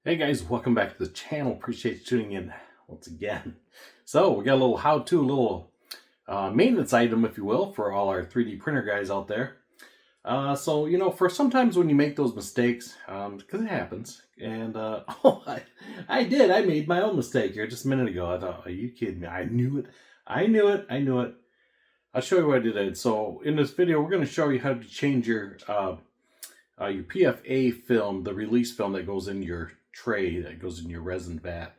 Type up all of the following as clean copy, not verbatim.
Hey guys, welcome back to the channel. Appreciate you tuning in once again. So we got a little how-to, little maintenance item, if you will, for all our 3D printer guys out there. So, you know, for sometimes when you make those mistakes, because it happens, and I made my own mistake here just a minute ago. I thought, are you kidding me? I knew it. I'll show you what I did. So in this video, we're going to show you how to change your PFA film, the release film that goes in your tray, that goes in your resin vat.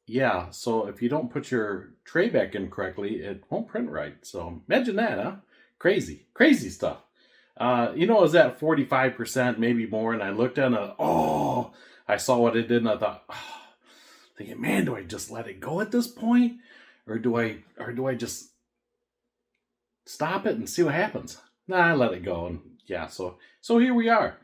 Yeah, so if you don't put your tray back in correctly, it won't print right. So imagine that, huh? Crazy stuff. You know, it was at 45%, maybe more, and I looked at it, I saw what it did, and I thought, thinking, man, do I just let it go at this point? Or do I just stop it and see what happens? Nah, I let it go, and yeah, so here we are.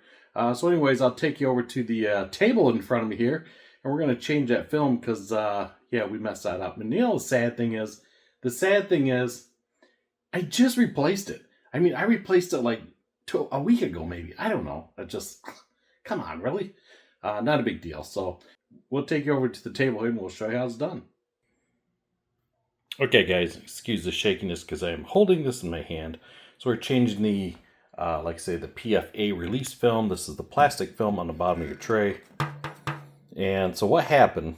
So anyways, I'll take you over to the table in front of me here, and we're going to change that film because, yeah, we messed that up. And you know, the sad thing is, I just replaced it. I mean, I replaced it like a week ago, maybe. I don't know. Come on, really? Not a big deal. So we'll take you over to the table here, and we'll show you how it's done. Okay, guys, excuse the shakiness because I am holding this in my hand. So we're changing the like I say, the PFA release film. This is the plastic film on the bottom of your tray. And so what happened?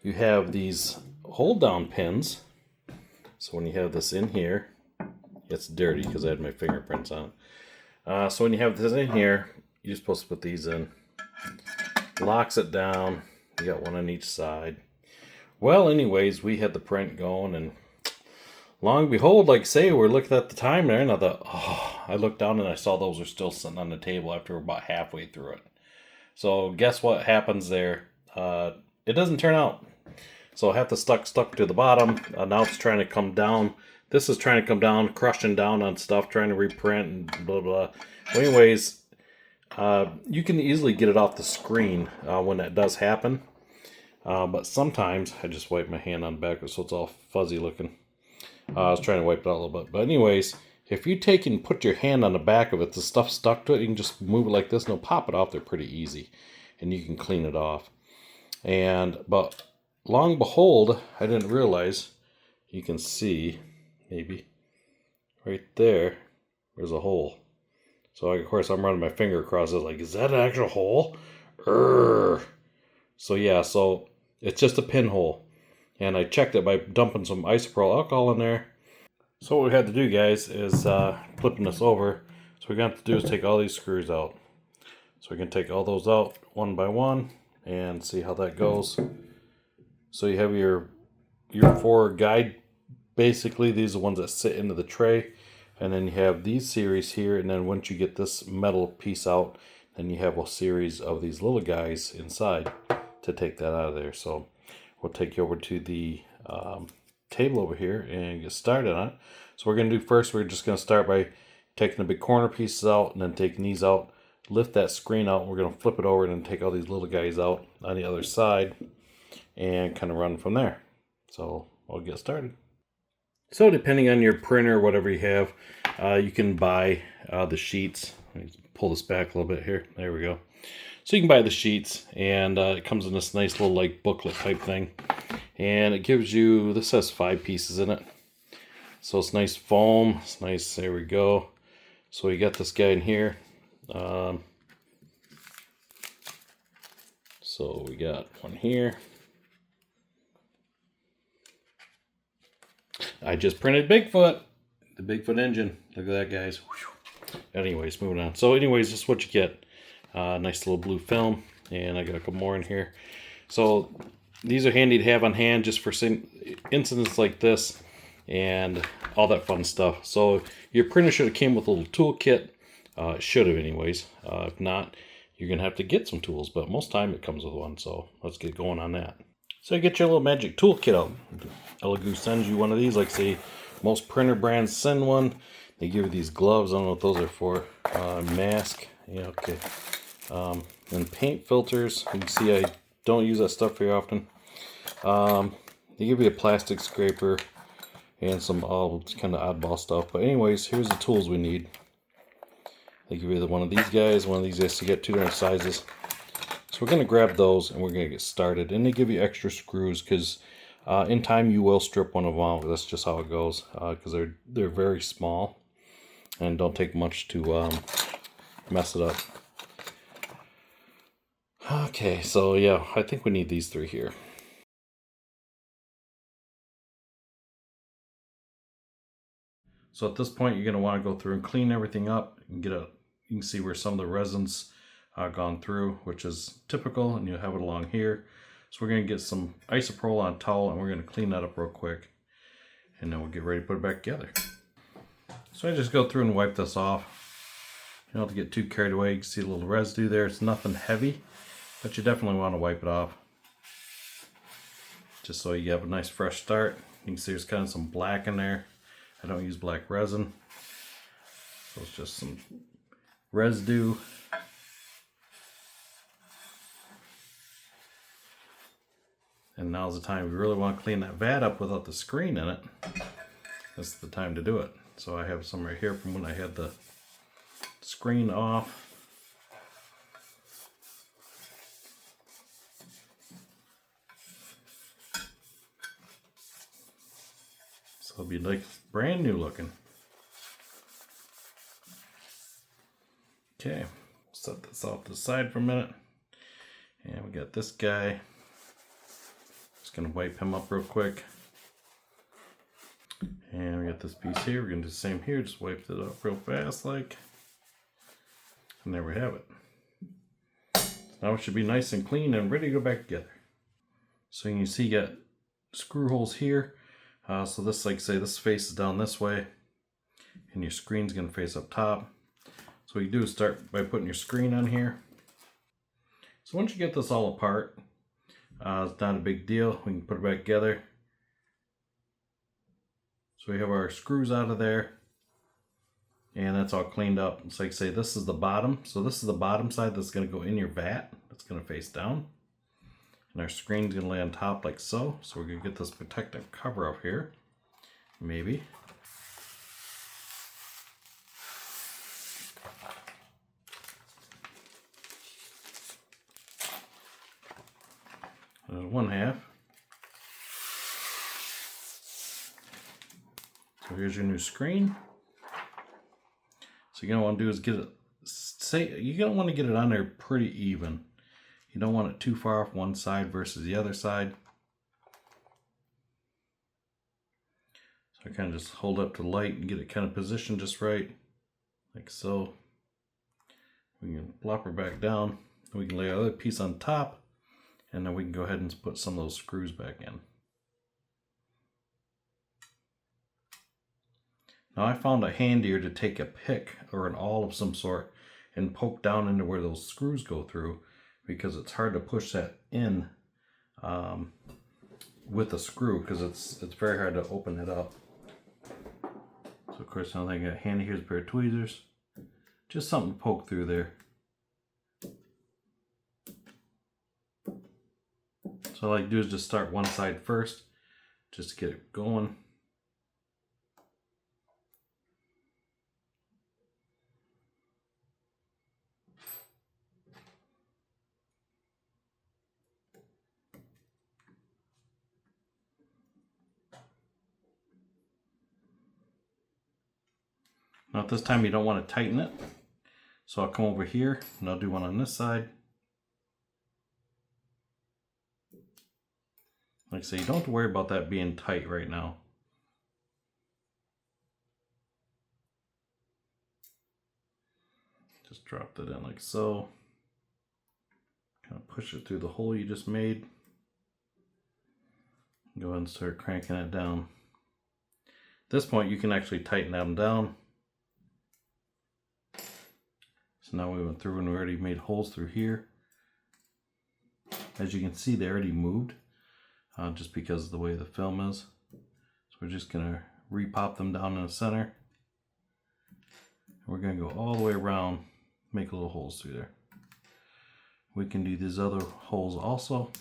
You have these hold down pins. So when you have this in here, it's dirty because I had my fingerprints on it. So when you have this in here, you're supposed to put these in. Locks it down. You got one on each side. Well, anyways, we had the print going, and long and behold, like I say, we're looking at the time there, and I thought, I looked down and I saw those are still sitting on the table after we're about halfway through it. So guess what happens there? It doesn't turn out. So I have to stuck to the bottom. Now it's trying to come down. This is trying to come down, crushing down on stuff, trying to reprint and blah, blah. Well, anyways, you can easily get it off the screen when that does happen. But sometimes, I just wipe my hand on the back so it's all fuzzy looking. I was trying to wipe it out a little bit. But anyways, if you take and put your hand on the back of it, the stuff stuck to it, you can just move it like this and it'll pop it off there pretty easy. And you can clean it off. But long and behold, I didn't realize, you can see, maybe, right there, there's a hole. So of course I'm running my finger across it like, is that an actual hole? So yeah, so it's just a pinhole. And I checked it by dumping some isopropyl alcohol in there. So what we had to do, guys, is flipping this over. So what we're going to have to do is take all these screws out. So we can take all those out one by one and see how that goes. So you have your 4 guide. Basically, these are the ones that sit into the tray. And then you have these series here. And then once you get this metal piece out, then you have a series of these little guys inside to take that out of there. So we'll take you over to the table over here and get started on it. So we're going to do first, we're just going to start by taking the big corner pieces out and then taking these out, lift that screen out, and we're going to flip it over and then take all these little guys out on the other side and kind of run from there. So we'll get started. So depending on your printer, whatever you have, you can buy the sheets. Let me pull this back a little bit here. There we go. So you can buy the sheets, and it comes in this nice little like booklet type thing. And it gives you, this has 5 pieces in it. So it's nice foam, it's nice, there we go. So we got this guy in here. So we got one here. I just printed Bigfoot, the Bigfoot engine. Look at that, guys. Anyways, moving on. So anyways, this is what you get. Nice little blue film, and I got a couple more in here. So these are handy to have on hand just for incidents like this and all that fun stuff. So your printer should have came with a little toolkit. It should have anyways. If not, you're going to have to get some tools, but most time it comes with one. So let's get going on that. So you get your little magic toolkit out. ELEGOO sends you one of these. Like say, most printer brands send one. They give you these gloves. I don't know what those are for. Mask. Yeah, okay. And paint filters. You can see I don't use that stuff very often. They give you a plastic scraper and some kind of oddball stuff. But anyways, here's the tools we need. They give you either one of these guys, one of these guys. So you get two different sizes. So we're going to grab those and we're going to get started. And they give you extra screws because in time you will strip one of them out. That's just how it goes because they're very small and don't take much to mess it up. Okay, so yeah, I think we need these three here. So at this point, you're going to want to go through and clean everything up and you can see where some of the resin's gone through, which is typical, and you'll have it along here. So we're going to get some isopropyl on a towel and we're going to clean that up real quick. And then we'll get ready to put it back together. So I just go through and wipe this off. You don't have to get too carried away. You can see a little residue there. It's nothing heavy, but you definitely want to wipe it off. Just so you have a nice fresh start. You can see there's kind of some black in there. I don't use black resin. So it's just some residue. And now's the time we really want to clean that vat up without the screen in it. That's the time to do it. So I have some right here from when I had the screen off. So it'll be like brand new looking. Okay, set this off to the side for a minute. And we got this guy. Just gonna wipe him up real quick. And we got this piece here. We're gonna do the same here. Just wipe it up real fast like. And there we have it. Now it should be nice and clean and ready to go back together. So you can see you got screw holes here. So this, like say, this faces down this way. And your screen's gonna face up top. So what you do is start by putting your screen on here. So once you get this all apart, it's not a big deal. We can put it back together. So we have our screws out of there. And that's all cleaned up. It's like say this is the bottom. So this is the bottom side that's going to go in your vat. That's going to face down. And our screen's going to lay on top like so. So we're going to get this protective cover up here. Maybe. There's one half. So here's your new screen. So you're gonna want to do is get it, you're gonna want to get it on there pretty even. You don't want it too far off one side versus the other side. So I kind of just hold up to the light and get it kind of positioned just right, like so. We can plop her back down. We can lay our other piece on top, and then we can go ahead and put some of those screws back in. Now I found it handier to take a pick or an awl of some sort and poke down into where those screws go through, because it's hard to push that in with a screw because it's very hard to open it up. So of course the only thing I got handy here is a pair of tweezers. Just something to poke through there. So all I like to do is just start one side first just to get it going. Now at this time you don't want to tighten it. So I'll come over here and I'll do one on this side. Like I say, you don't have to worry about that being tight right now. Just drop that in like so. Kind of push it through the hole you just made. Go ahead and start cranking it down. At this point you can actually tighten them down. So now we went through and we already made holes through here. As you can see, they already moved just because of the way the film is. So we're just going to repop them down in the center. And we're going to go all the way around, make little holes through there. We can do these other holes also.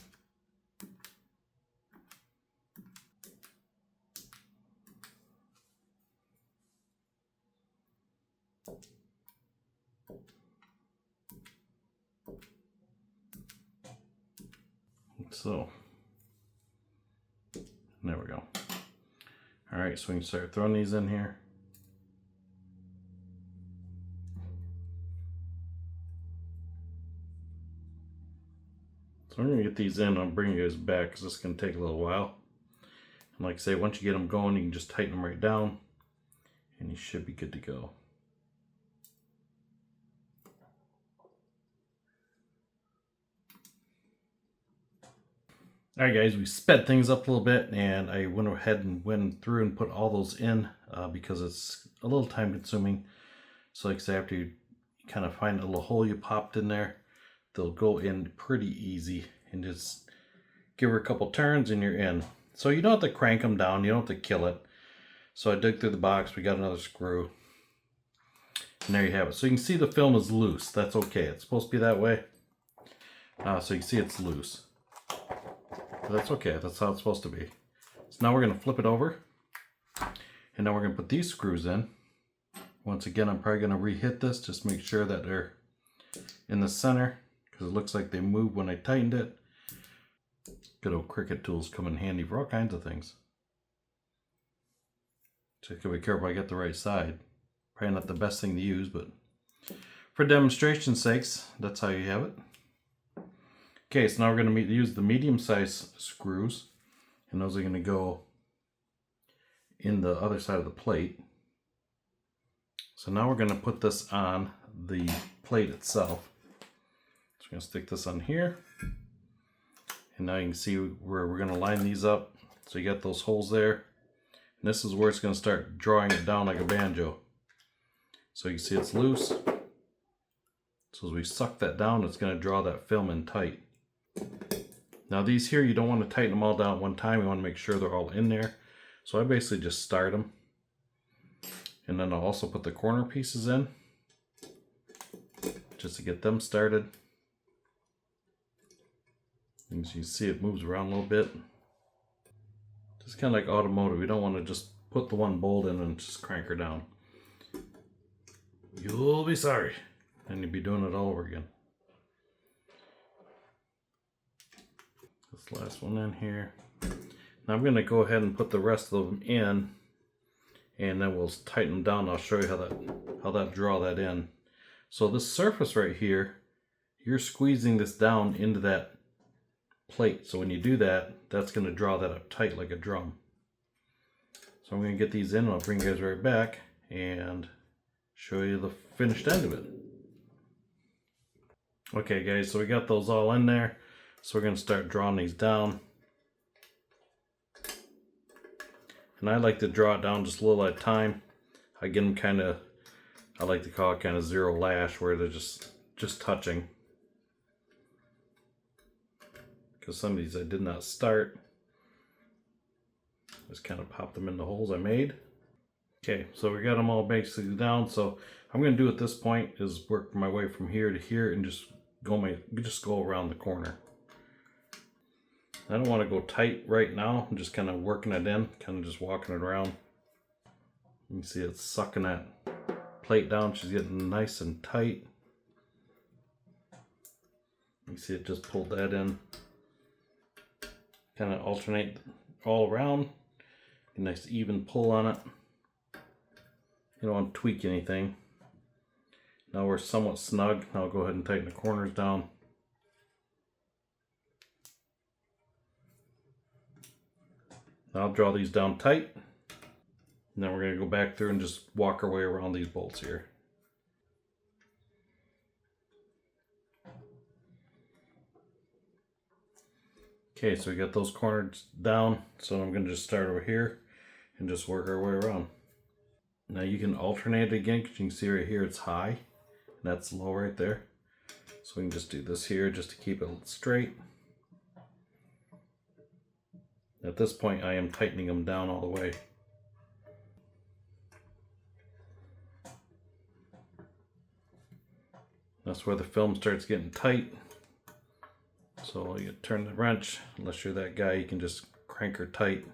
so there we go. All right, so we can start throwing these in here. So I'm gonna get these in. I'll bring you guys back because this is gonna take a little while. And like I say, once you get them going, you can just tighten them right down and you should be good to go. All right, guys, we sped things up a little bit, and I went ahead and went through and put all those in because it's a little time consuming. So like I say, after you kind of find a little hole you popped in there, they'll go in pretty easy, and just give her a couple turns and you're in. So you don't have to crank them down, you don't have to kill it. So I dug through the box, we got another screw, and there you have it. So you can see the film is loose. That's okay, it's supposed to be that way. So you can see it's loose. But that's okay, that's how it's supposed to be. So now we're going to flip it over, and now we're going to put these screws in. Once again, I'm probably going to re-hit this, just make sure that they're in the center, because it looks like they moved when I tightened it. Good old Cricut tools come in handy for all kinds of things. So you gotta be careful I get the right side. Probably not the best thing to use, but for demonstration sakes, that's how you have it. Okay, so now we're going to use the medium-sized screws, and those are going to go in the other side of the plate. So now we're going to put this on the plate itself. So we're going to stick this on here, and now you can see where we're going to line these up. So you got those holes there, and this is where it's going to start drawing it down like a banjo. So you can see it's loose. So as we suck that down, it's going to draw that film in tight. Now these here, you don't want to tighten them all down at one time. You want to make sure they're all in there. So I basically just start them. And then I'll also put the corner pieces in, just to get them started. And as you can see, it moves around a little bit. Just kind of like automotive. You don't want to just put the one bolt in and just crank her down. You'll be sorry. And you'll be doing it all over again. This last one in here. Now I'm going to go ahead and put the rest of them in, and then we'll tighten them down. I'll show you how that draw that in. So this surface right here, you're squeezing this down into that plate. So when you do that, that's going to draw that up tight like a drum. So I'm going to get these in, and I'll bring you guys right back and show you the finished end of it. Okay guys, so we got those all in there. So we're going to start drawing these down. And I like to draw it down just a little at a time. I get them kind of, I like to call it kind of zero lash, where they're just touching. Because some of these I did not start. Just kind of pop them in the holes I made. Okay, so we got them all basically down. So I'm going to do at this point is work my way from here to here and just go around the corner. I don't want to go tight right now. I'm just kind of working it in, kind of just walking it around. You can see it's sucking that plate down. She's getting nice and tight. You can see it just pulled that in. Kind of alternate all around. A nice even pull on it. You don't want to tweak anything. Now we're somewhat snug. Now I'll go ahead and tighten the corners down. Now I'll draw these down tight. And then we're going to go back through and just walk our way around these bolts here. Okay, so we got those corners down. So I'm going to just start over here and just work our way around. Now you can alternate it again, because you can see right here it's high and that's low right there. So we can just do this here just to keep it straight. At this point I am tightening them down all the way. That's where the film starts getting tight. So you turn the wrench, unless you're that guy, you can just crank her tight.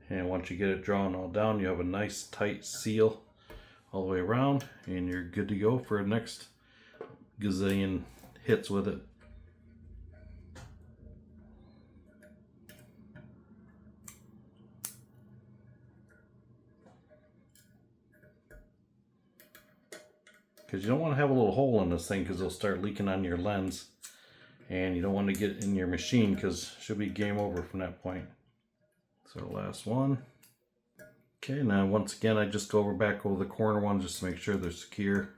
And once you get it drawn all down, you have a nice tight seal all the way around, and you're good to go for the next gazillion hits with it. Because you don't want to have a little hole in this thing, because it'll start leaking on your lens, and you don't want to get it in your machine because it should be game over from that point. So last one. Okay, now once again I just go back over the corner one just to make sure they're secure.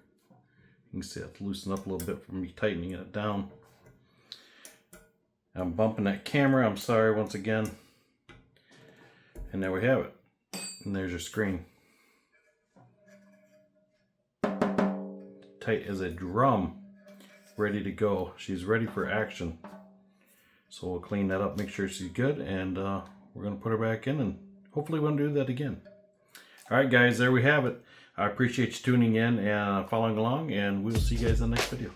You can see I have to loosen up a little bit from me tightening it down. I'm bumping that camera, I'm sorry once again. And there we have it. And there's your screen. Tight as a drum. Ready to go. She's ready for action. So we'll clean that up, make sure she's good, and we're going to put her back in, and hopefully we won't do that again. Alright guys, there we have it. I appreciate you tuning in and following along, and we will see you guys in the next video.